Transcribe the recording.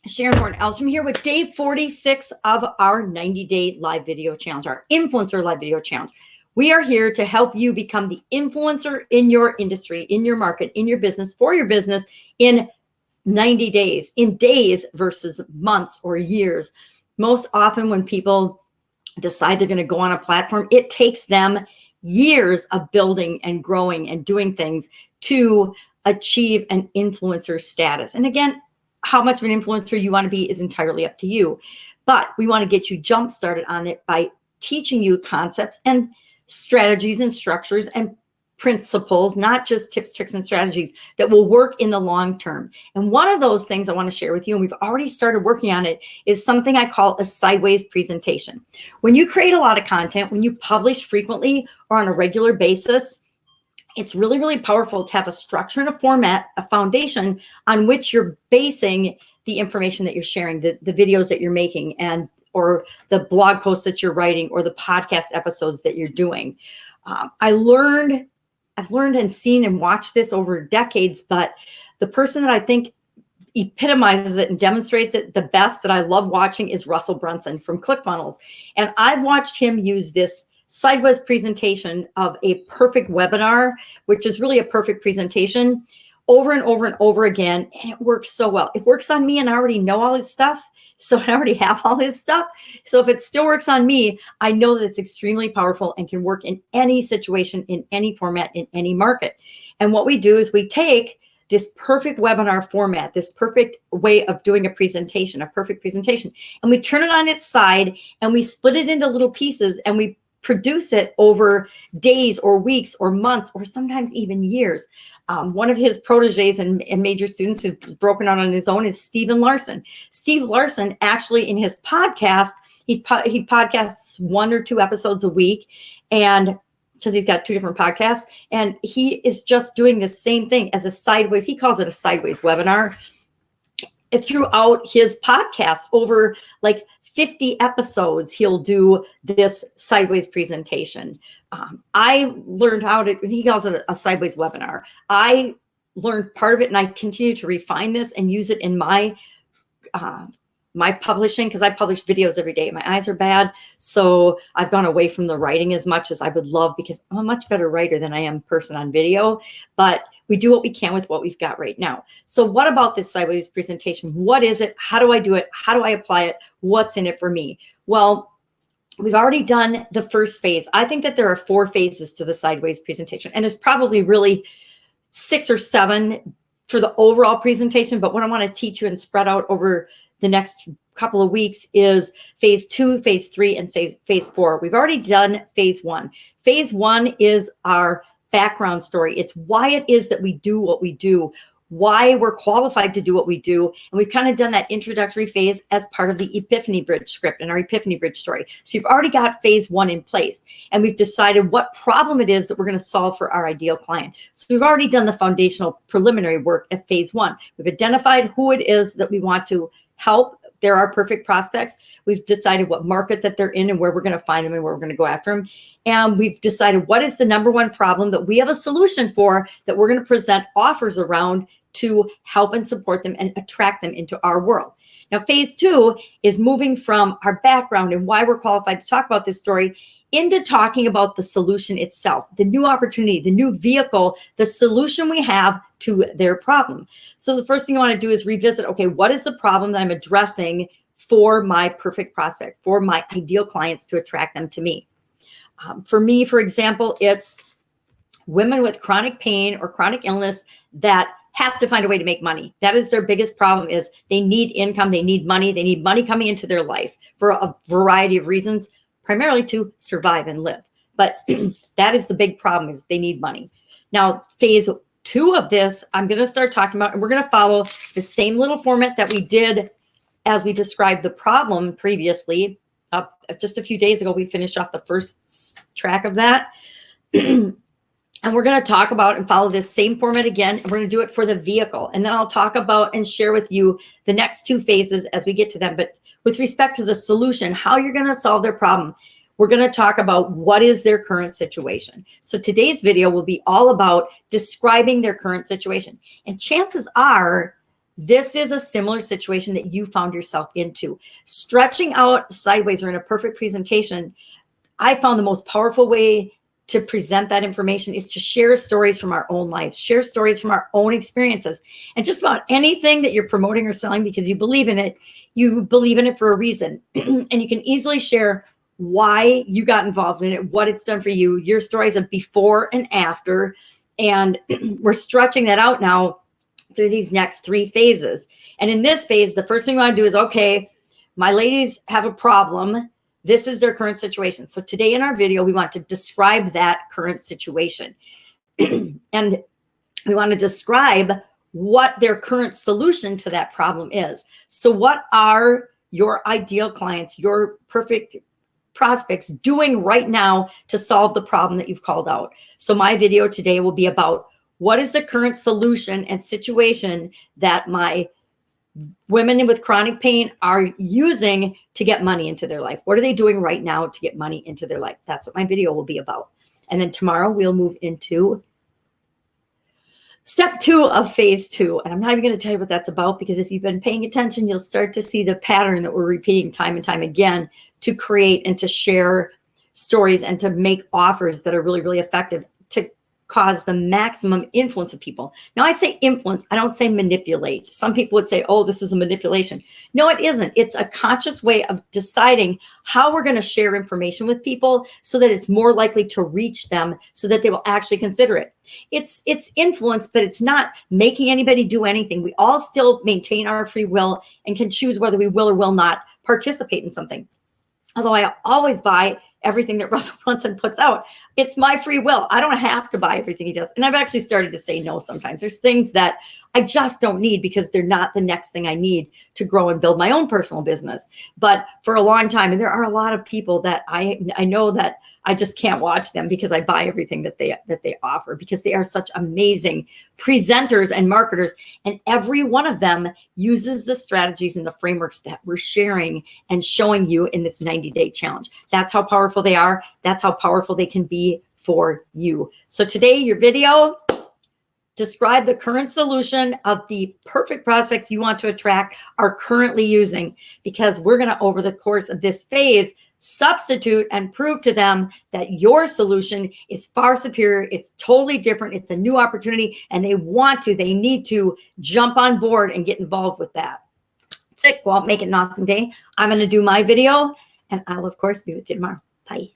Sharon Horne-Ellstrom here with day 46 of our 90-day live video challenge, our influencer live video challenge. We are here to help you become the influencer in your industry, in your market, in your business, for your business in 90 days, in days versus months or years. Most often when people decide they're going to go on a platform, it takes them years of building and growing and doing things to achieve an influencer status. And again, how much of an influencer you want to be is entirely up to you. But we want to get you jump started on it by teaching you concepts and strategies and structures and principles, not just tips, tricks, and strategies that will work in the long term. And one of those things I want to share with you, and we've already started working on it, is something I call a sideways presentation. When you create a lot of content, when you publish frequently or on a regular basis, it's really, really powerful to have a structure and a format, a foundation on which you're basing the information that you're sharing, the videos that you're making, and or the blog posts that you're writing, or the podcast episodes that you're doing. I've learned and seen and watched this over decades, but the person that I think epitomizes it and demonstrates it the best that I love watching is Russell Brunson from ClickFunnels. And I've watched him use this sideways presentation of a perfect webinar, which is really a perfect presentation, over and over and over again. And it works so well. It works on me, and I already know all his stuff. So I already have all his stuff. So if it still works on me, I know that it's extremely powerful and can work in any situation, in any format, in any market. And what we do is we take this perfect webinar format, this perfect way of doing a presentation, a perfect presentation, and we turn it on its side and we split it into little pieces, and we produce it over days or weeks or months or sometimes even years. One of his proteges and major students who's broken out on his own is Stephen Larson. Steve Larson actually, in his podcast, he podcasts 1 or 2 episodes a week, and because he's got 2 different podcasts, and he is just doing the same thing as a sideways, he calls it a sideways webinar, throughout his podcast. Over like 50 episodes, he'll do this sideways presentation. I learned how to, he calls it a sideways webinar. I learned part of it, and I continue to refine this and use it in my my publishing, because I publish videos every day. My eyes are bad, so I've gone away from the writing as much as I would love, because I'm a much better writer than I am person on video. But we do what we can with what we've got right now. So what about this sideways presentation? What is it? How do I do it? How do I apply it? What's in it for me? Well, we've already done the first phase. I think that there are 4 phases to the sideways presentation, and there's probably really 6 or 7 for the overall presentation. But what I want to teach you and spread out over the next couple of weeks is phase 2, phase 3, and phase 4. We've already done phase 1. Phase 1 is our background story. It's why it is that we do what we do, why we're qualified to do what we do. And we've kind of done that introductory phase as part of the Epiphany Bridge Script and our Epiphany Bridge story. So you've already got phase 1 in place, and we've decided what problem it is that we're going to solve for our ideal client. So we've already done the foundational preliminary work at phase 1. We've identified who it is that we want to help. They're our perfect prospects. We've decided what market that they're in and where we're going to find them and where we're going to go after them. And we've decided what is the #1 problem that we have a solution for, that we're going to present offers around to help and support them and attract them into our world. Now, phase 2 is moving from our background and why we're qualified to talk about this story into talking about the solution itself, the new opportunity, the new vehicle, the solution we have to their problem. So the first thing I want to do is revisit, okay, what is the problem that I'm addressing for my perfect prospect, for my ideal clients, to attract them to me? For me, for example, it's women with chronic pain or chronic illness that have to find a way to make money. That is their biggest problem, is they need income, they need money coming into their life for a variety of reasons, primarily to survive and live. But that is the big problem, is they need money. Now, phase 2 of this, I'm going to start talking about, and we're going to follow the same little format that we did as we described the problem previously. Just a few days ago, we finished off the first track of that. And we're going to talk about and follow this same format again. And we're going to do it for the vehicle. And then I'll talk about and share with you the next 2 phases as we get to them. But with respect to the solution, how you're going to solve their problem, we're going to talk about what is their current situation. So today's video will be all about describing their current situation. And chances are This is a similar situation that you found yourself into. Stretching out sideways or in a perfect presentation, I found the most powerful way to present that information is to share stories from our own lives, share stories from our own experiences. And just about anything that you're promoting or selling because you believe in it for a reason. And you can easily share why you got involved in it, what it's done for you, your stories of before and after. And we're stretching that out now through these next 3 phases. And in this phase, the first thing you want to do is, okay, my ladies have a problem. This is their current situation. So today in our video, we want to describe that current situation. And we want to describe what their current solution to that problem is. So what are your ideal clients, your perfect prospects doing right now to solve the problem that you've called out? So my video today will be about what is the current solution and situation that my women with chronic pain are using to get money into their life. What are they doing right now to get money into their life? That's what my video will be about. And then tomorrow we'll move into step 2 of phase 2. And I'm not even going to tell you what that's about, because if you've been paying attention, you'll start to see the pattern that we're repeating time and time again to create and to share stories and to make offers that are really, really effective to cause the maximum influence of people. Now, I say influence, I don't say manipulate. Some people would say, oh, this is a manipulation. No, it isn't. It's a conscious way of deciding how we're going to share information with people so that it's more likely to reach them so that they will actually consider it. It's influence, but it's not making anybody do anything. We all still maintain our free will and can choose whether we will or will not participate in something. Although I always buy everything that Russell Brunson puts out. It's my free will. I don't have to buy everything he does. And I've actually started to say no sometimes. There's things that I just don't need because they're not the next thing I need to grow and build my own personal business. But for a long time, and there are a lot of people that I know that I just can't watch them because I buy everything that they offer, because they are such amazing presenters and marketers. And every one of them uses the strategies and the frameworks that we're sharing and showing you in this 90-day challenge. That's how powerful they are. That's how powerful they can be for you. So today, your video, describe the current solution of the perfect prospects you want to attract are currently using, because we're going to, over the course of this phase, substitute and prove to them that your solution is far superior. It's totally different. It's a new opportunity, and they need to jump on board and get involved with that. That's it. Go out, make it an awesome day. I'm going to do my video, and I'll, of course, be with you tomorrow. Bye.